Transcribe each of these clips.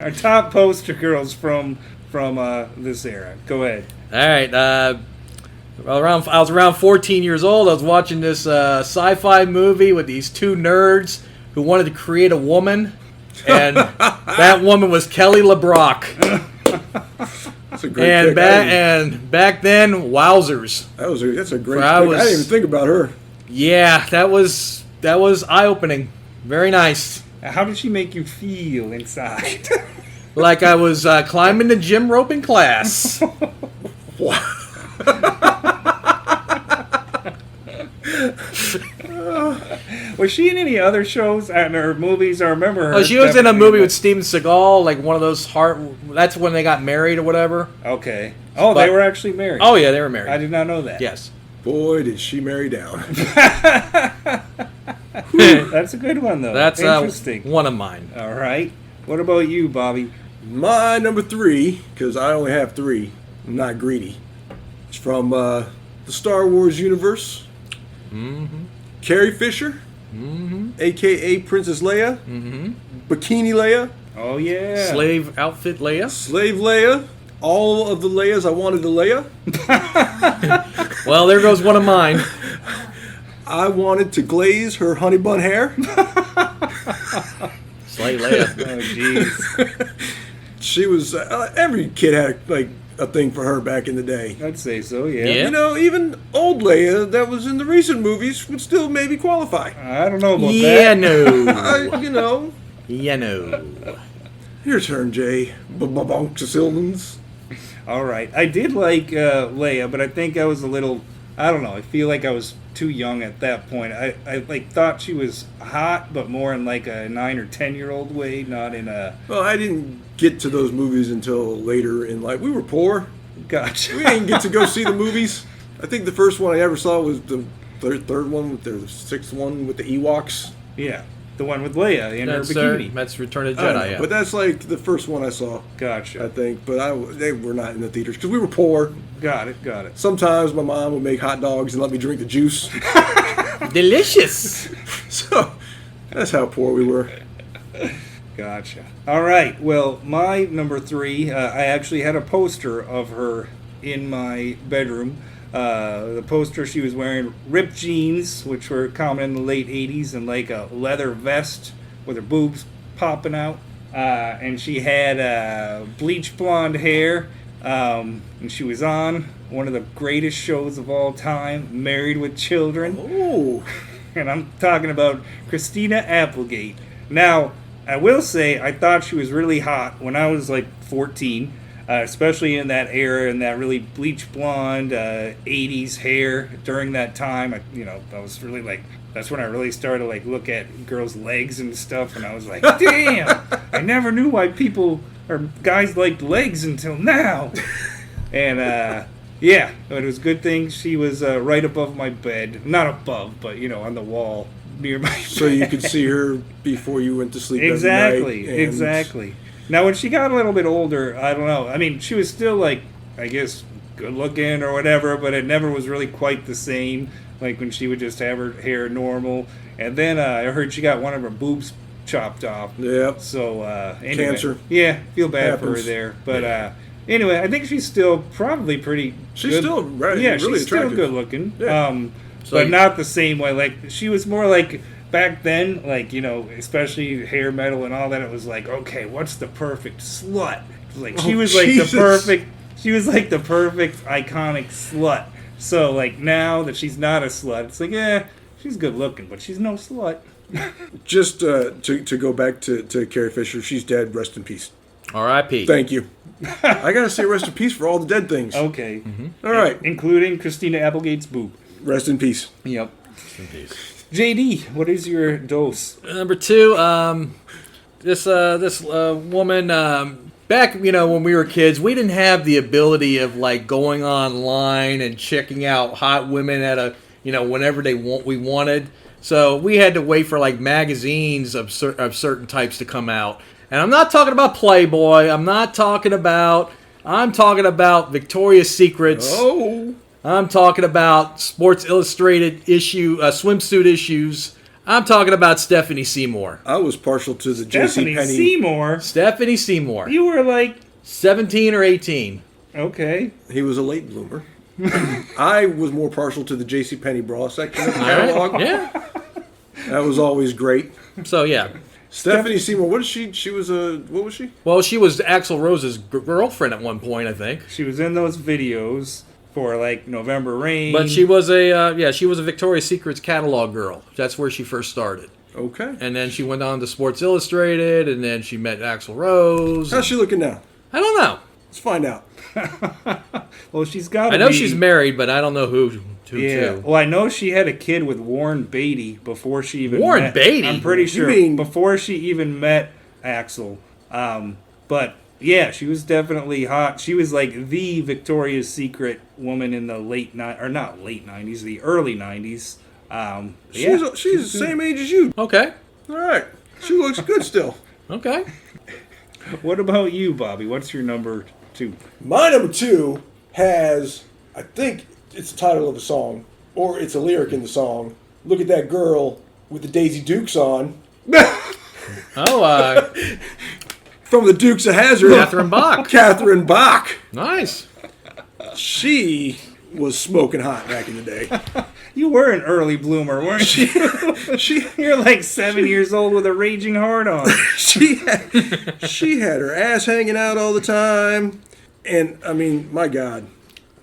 Our top poster girls from this era. Go ahead. All right. I was around 14 years old. I was watching this sci-fi movie with these two nerds who wanted to create a woman, and that woman was Kelly LeBrock. That's a great pick. Back then, wowzers. That's a great pick. I didn't even think about her. Yeah, that was eye-opening. Very nice. How did she make you feel inside? Like I was climbing the gym rope in class. Wow. Was she in any other shows or movies? I remember her. Oh, she was in a movie with Steven Seagal, like one of those that's when they got married or whatever. Okay. Oh, they were actually married. Oh, yeah, they were married. I did not know that. Yes. Boy, did she marry down. That's a good one, though. That's interesting. One of mine. All right. What about you, Bobby? My number 3, because I only have 3. I'm not greedy. It's from the Star Wars universe. Mm-hmm. Carrie Fisher, a.k.a. Princess Leia, Bikini Leia. Oh, yeah. Slave outfit Leia. Slave Leia. All of the Leias I wanted to Leia. Well, there goes one of mine. I wanted to glaze her honey bun hair. Slave Leia. Oh, jeez. She was, every kid had like a thing for her back in the day. I'd say so, yeah. You know, even old Leia that was in the recent movies would still maybe qualify. I don't know about Yeah, that. no. You know. Yeah, no. Your turn, Jay. Bonk-a-silmans. All right. I did like Leia, but I think I was a little, I don't know, I feel like I was too young at that point. I like thought she was hot, but more in like a 9 or 10-year-old way, not in a... Well, I didn't get to those movies until later in life. We were poor. Gotcha. We didn't get to go see the movies. I think the first one I ever saw was the third one, with the sixth one with the Ewoks. Yeah. The one with Leia in her bikini. That's Return of the Jedi, yeah. But that's like the first one I saw. Gotcha. I think. But they were not in the theaters because we were poor. Got it. Sometimes my mom would make hot dogs and let me drink the juice. Delicious. So that's how poor we were. Gotcha. All right. Well, my number 3, I actually had a poster of her in my bedroom. The poster, she was wearing ripped jeans, which were common in the late 80s, and like a leather vest with her boobs popping out. And she had bleach blonde hair. And she was on one of the greatest shows of all time, Married with Children. Oh. And I'm talking about Christina Applegate. Now, I will say I thought she was really hot when I was like 14. Especially in that era, in that really bleach blonde 80s hair during that time. I was really like, that's when I really started to like look at girls' legs and stuff, and I was like, damn, I never knew why people or guys liked legs until now. And yeah, but it was a good thing she was right above my bed, not above, but on the wall near my bed. So you could see her before you went to sleep every night. Exactly. Now, when she got a little bit older, I don't know. I mean, she was still, like, I guess, good looking or whatever, but it never was really quite the same, like when she would just have her hair normal. And then I heard she got one of her boobs chopped off. Yep. So, anyway. Cancer. Yeah, feel bad for her Happens. there. But, anyway, I think she's still probably pretty She's good. still really she's attractive. still good looking. Yeah. But not the same way. Like, she was more like... Back then, like, especially hair metal and all that, it was like, okay, what's the perfect slut? Like, she was like the perfect iconic slut. So, like, now that she's not a slut, it's like, she's good looking, but she's no slut. Just to go back to Carrie Fisher, she's dead. Rest in peace. R.I.P. Thank you. I gotta say rest in peace for all the dead things. Okay. All right. Including Christina Applegate's boob. Rest in peace. Yep. Rest in peace. JD, what is your dose? Number 2, this woman, back, when we were kids, we didn't have the ability of, like, going online and checking out hot women at whenever we wanted. So we had to wait for, like, magazines of certain types to come out. And I'm not talking about Playboy. I'm talking about Victoria's Secrets. Oh. I'm talking about Sports Illustrated swimsuit issues. I'm talking about Stephanie Seymour. I was partial to the Stephanie JCPenney. Seymour. Stephanie Seymour. You were like, 17 or 18. okay. He was a late bloomer. I was more partial to the JCPenney bra section of the All right. catalog. Yeah. That was always great. So, yeah. Stephanie Seymour, what is she? She was what was she? Well, she was Axl Rose's girlfriend at one point, I think. She was in those videos for like November Rain. But she was she was a Victoria's Secret's catalog girl. That's where she first started. Okay. And then she went on to Sports Illustrated, and then she met Axl Rose. How's she looking now? I don't know. Let's find out. Well, she's got. I know she's married, but I don't know who Yeah. to. Well, I know she had a kid with Warren Beatty before she even Warren met, Beatty? I'm pretty You sure mean- before she even met Axl. But yeah, she was definitely hot. She was like the Victoria's Secret woman in the not late 90s, the early 90s. She's the same age as you. Okay. All right. She looks good still. Okay. What about you, Bobby? What's your number 2? My number 2 has, I think it's the title of a song, or it's a lyric in the song. Look at that girl with the Daisy Dukes on. Oh, From the Dukes of Hazzard. Catherine Bach. Catherine Bach. Nice. She was smoking hot back in the day. You were an early bloomer, weren't you? You're like 7 years old with a raging heart on. she had her ass hanging out all the time. And, I mean, my God,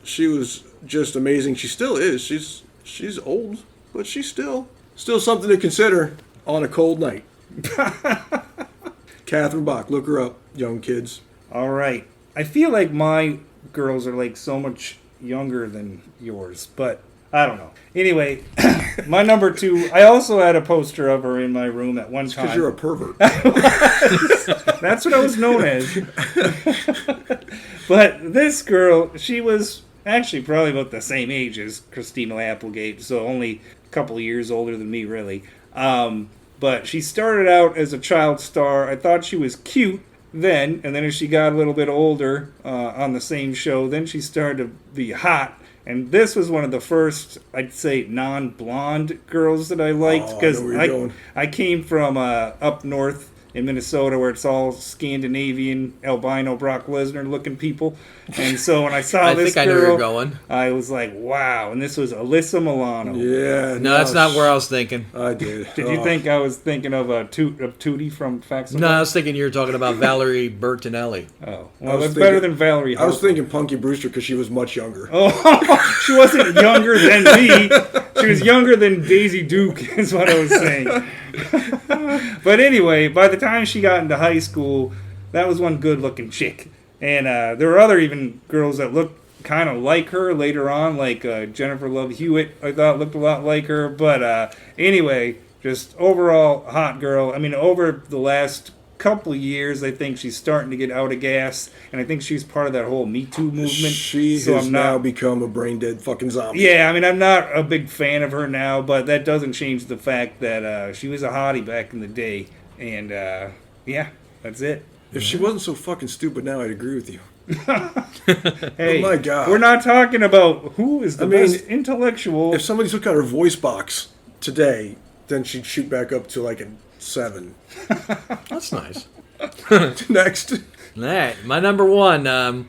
she was just amazing. She still is. She's old, but she's still something to consider on a cold night. Catherine Bach, look her up, young kids. All right. I feel like my girls are like so much younger than yours, but I don't know. Anyway, my number 2, I also had a poster of her in my room at one time. Because you're a pervert. That's what I was known as. But this girl, she was actually probably about the same age as Christina Applegate, so only a couple of years older than me, really. But she started out as a child star. I thought she was cute then, and then as she got a little bit older on the same show, then she started to be hot. And this was one of the first, I'd say, non-blonde girls that I liked, because I came from up north in Minnesota where it's all Scandinavian, albino Brock Lesnar looking people. And so when I saw this think I know where you're going. I was like, wow. And this was Alyssa Milano. Yeah. No, that's not where I was thinking. I did. Did you think I was thinking of Tootie from Facts of No, I Life? was thinking you were talking about Valerie Bertinelli. Oh, well, that's better than Valerie. I was Harper. thinking Punky Brewster because she was much younger. Oh, she wasn't younger than me. She was younger than Daisy Duke, is what I was saying. But anyway, by the time she got into high school, that was one good-looking chick. And there were other even girls that looked kind of like her later on, like Jennifer Love Hewitt, I thought looked a lot like her. But anyway, just overall hot girl. I mean, over the last couple of years, I think she's starting to get out of gas, and I think she's part of that whole Me Too movement. She has now become a brain-dead fucking zombie. Yeah, I mean, I'm not a big fan of her now, but that doesn't change the fact that she was a hottie back in the day. And, yeah, that's it. If she wasn't so fucking stupid now, I'd agree with you. Hey, oh my God. We're not talking about who is the best intellectual. If somebody took out her voice box today, then she'd shoot back up to like a 7. That's nice. Next. All right, my number 1.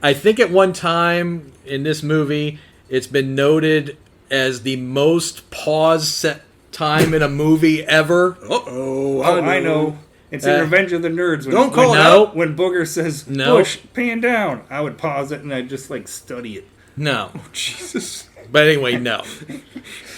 I think at one time in this movie, it's been noted as the most pause set time in a movie ever. Uh-oh. I know. It's in Revenge of the Nerds. When, Don't call when, it out. When Booger says, No. Bush, pan down, I would pause it and I'd just, like, study it. No. Jesus. But anyway, no.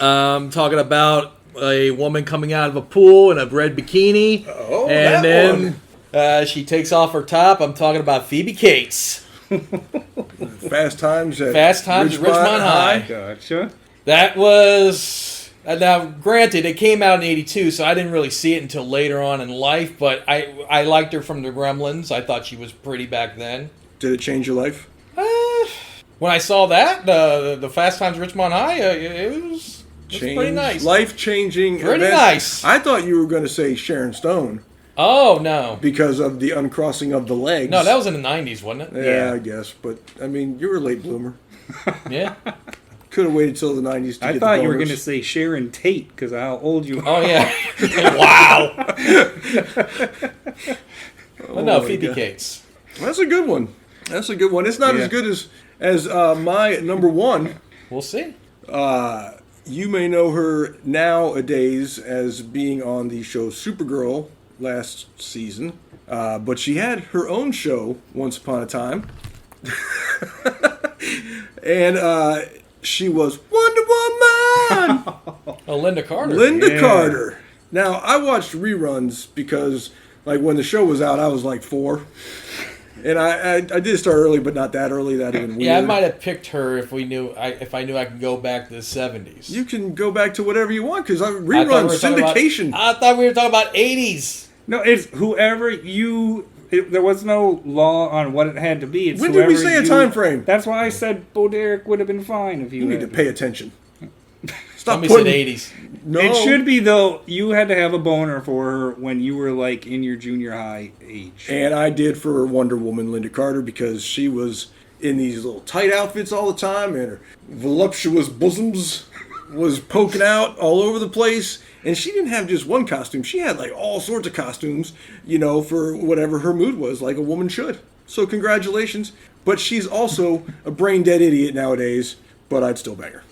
Talking about a woman coming out of a pool in a red bikini. Oh, and that then she takes off her top. I'm talking about Phoebe Cates. Fast Times at Ridgemont High. Gotcha. That was... now, granted, it came out in 82, so I didn't really see it until later on in life, but I liked her from the Gremlins. I thought she was pretty back then. Did it change your life? When I saw that, the Fast Times at Ridgemont High, it was pretty nice. Life-changing Pretty events. nice. I thought you were going to say Sharon Stone Oh, no. because of the uncrossing of the legs. No, that was in the 90s, wasn't it? Yeah, I guess. But, I mean, you were a late bloomer. Yeah. Could have waited till the 90s to I get thought the you were boners. going to say Sharon Tate because of how old you are. Oh yeah. Wow. Oh, no, my Phoebe God. Cates. That's a good one. That's a good one. It's not Yeah. as good as my number one. We'll see. You may know her nowadays as being on the show Supergirl last season, but she had her own show once upon a time. And she was Wonder Woman! Oh, Linda Carter. Linda Yeah. Carter. Now, I watched reruns because, like, when the show was out, I was like 4. And I did start early, but not that early. That'd have been weird. Yeah, I might have picked her if I knew I could go back to the 70s. You can go back to whatever you want because I thought rerun we were talking about- syndication. I thought we were talking about 80s. No, it's whoever you. There was no law on what it had to be. It's When did we whoever say a you- time frame? That's why I said Bo Derek would have been fine if you You need to had. pay attention. Stop Somebody said putting. 80s. No, It should be though. You had to have a boner for her when you were like in your junior high age. And I did for Wonder Woman, Linda Carter, because she was in these little tight outfits all the time, and her voluptuous bosoms was poking out all over the place. And she didn't have just one costume; she had like all sorts of costumes, for whatever her mood was, like a woman should. So congratulations. But she's also a brain dead idiot nowadays. But I'd still bang her.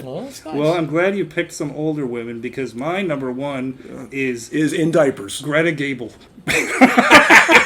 Well, that's nice. Well, I'm glad you picked some older women because my number one is Is in diapers. Greta Gable.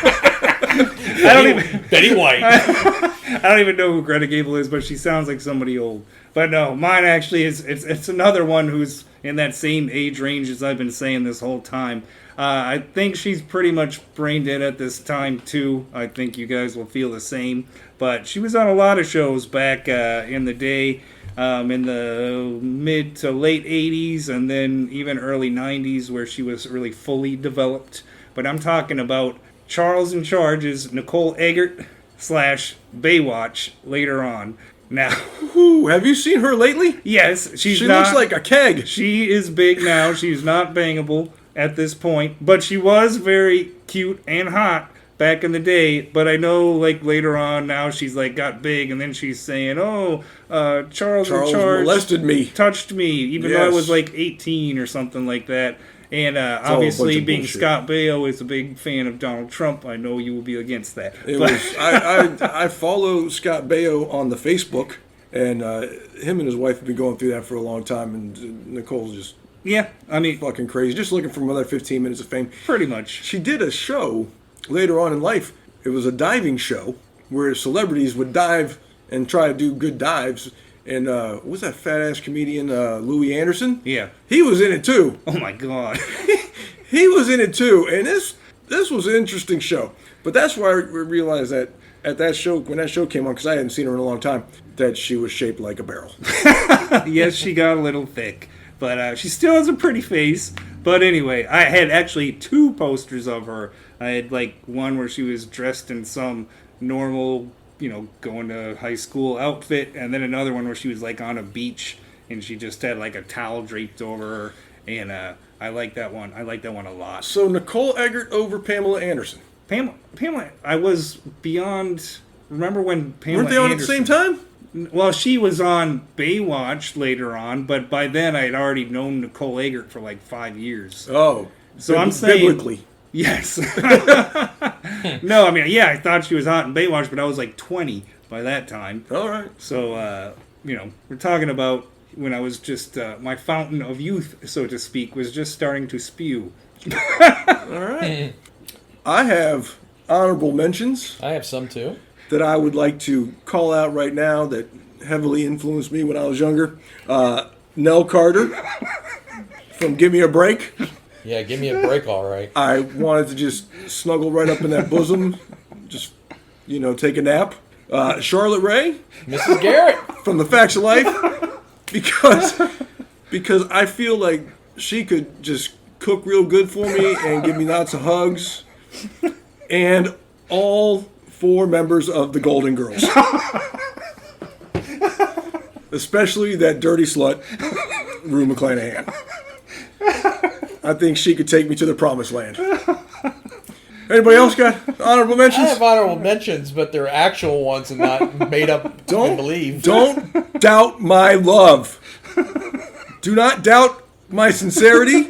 I don't even. Betty White. I don't even know who Greta Gable is, but she sounds like somebody old. But no, mine actually is. It's another one who's in that same age range as I've been saying this whole time. I think she's pretty much brain dead at this time too. I think you guys will feel the same. But she was on a lot of shows back in the day, in the mid to late 80s, and then even early 90s, where she was really fully developed. But I'm talking about Charles in Charge's Nicole Eggert / Baywatch later on. Now, Ooh, have you seen her lately? yes, She not, looks like a keg. she is big now. She's not bangable at this point, but she was very cute and hot back in the day. But I know, like later on, now she's like got big, and then she's saying, "Oh, Charles in Charge molested me." touched me," even though I Yes. was like 18 or something like that. And all a obviously, bunch of being bullshit. Scott Baio is a big fan of Donald Trump, I know you will be against that. It But- was. I follow Scott Baio on the Facebook, and him and his wife have been going through that for a long time. And Nicole's just yeah, I mean, fucking crazy, just looking for another 15 minutes of fame. pretty much. She did a show later on in life. It was a diving show where celebrities would dive and try to do good dives. And what was that fat ass comedian Louis Anderson? Yeah. He was in it too. Oh my God. He was in it too, and this was an interesting show. But that's why we realized that at that show, when that show came on, because I hadn't seen her in a long time, that she was shaped like a barrel. Yes, she got a little thick, but she still has a pretty face. But anyway, I had actually 2 posters of her. I had like one where she was dressed in some normal, going to high school outfit, and then another one where she was like on a beach and she just had like a towel draped over her. And I like that one. I like that one a lot. So Nicole Eggert over Pamela Anderson. Pamela, I was beyond. Remember when Pamela Weren't they on at the Anderson- same time? Well, she was on Baywatch later on, but by then I had already known Nicole Eggert for like 5 years. Oh, So I'm saying- biblically. Yes. No, I mean, yeah, I thought she was hot in Baywatch, but I was like 20 by that time. All right. So, we're talking about when I was just, my fountain of youth, so to speak, was just starting to spew. All right. I have honorable mentions I have some too. that I would like to call out right now that heavily influenced me when I was younger. Nell Carter from Give Me a Break. Yeah, give me a break, all right. I wanted to just snuggle right up in that bosom, just, take a nap. Charlotte Rae Mrs. Garrett. from The Facts of Life, because I feel like she could just cook real good for me and give me lots of hugs. And all 4 members of the Golden Girls. Especially that dirty slut, Rue McClanahan. I think she could take me to the promised land. Anybody else got honorable I mentions? have honorable mentions, but they're actual ones and not made up. Don't believe. Don't doubt my love. Do not doubt my sincerity.